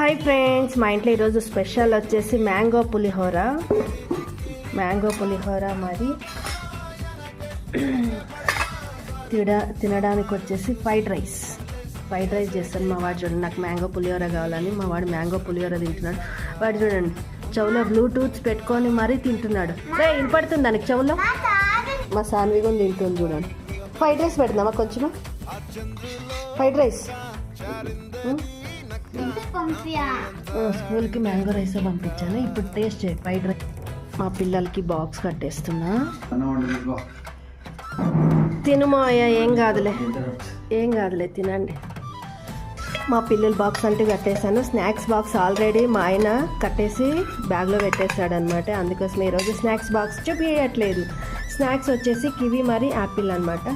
Hi friends, మా ఇంట్లో ఈరోజు స్పెషల్ వచ్చేసి మ్యాంగో పులిహోర మరి తినడానికి వచ్చేసి ఫ్రైడ్ రైస్ చేస్తాను. మా వాడు చూడండి, నాకు మ్యాంగో పులిహోర కావాలని మా వాడు మ్యాంగో పులిహోర తింటున్నాడు. వాడు చూడండి చెవులో బ్లూటూత్స్ పెట్టుకొని మరీ తింటున్నాడు. వినపడుతుంది దానికి చెవులో. మా సాన్వి కూడా తింటుంది చూడండి. ఫ్రైడ్ రైస్ పెడదామా కొంచెం? ఫ్రైడ్ రైస్ స్కూల్కి మ్యాంగో రైస్ పంపించాను. ఇప్పుడు టేస్ట్ చేయి ఫ్రైడ్ రైస్. మా పిల్లలకి బాక్స్ కట్టేస్తున్నా. తినుమాయ, ఏం కాదులే తినండి. మా పిల్లల బాక్స్ అంటే కట్టేశాను. స్నాక్స్ బాక్స్ ఆల్రెడీ మా ఆయన కట్టేసి బ్యాగ్లో పెట్టేశాడు అనమాట. అందుకోసం ఈరోజు స్నాక్స్ బాక్స్ చూపించట్లేదు. స్నాక్స్ వచ్చేసి కివి మరి యాపిల్ అనమాట.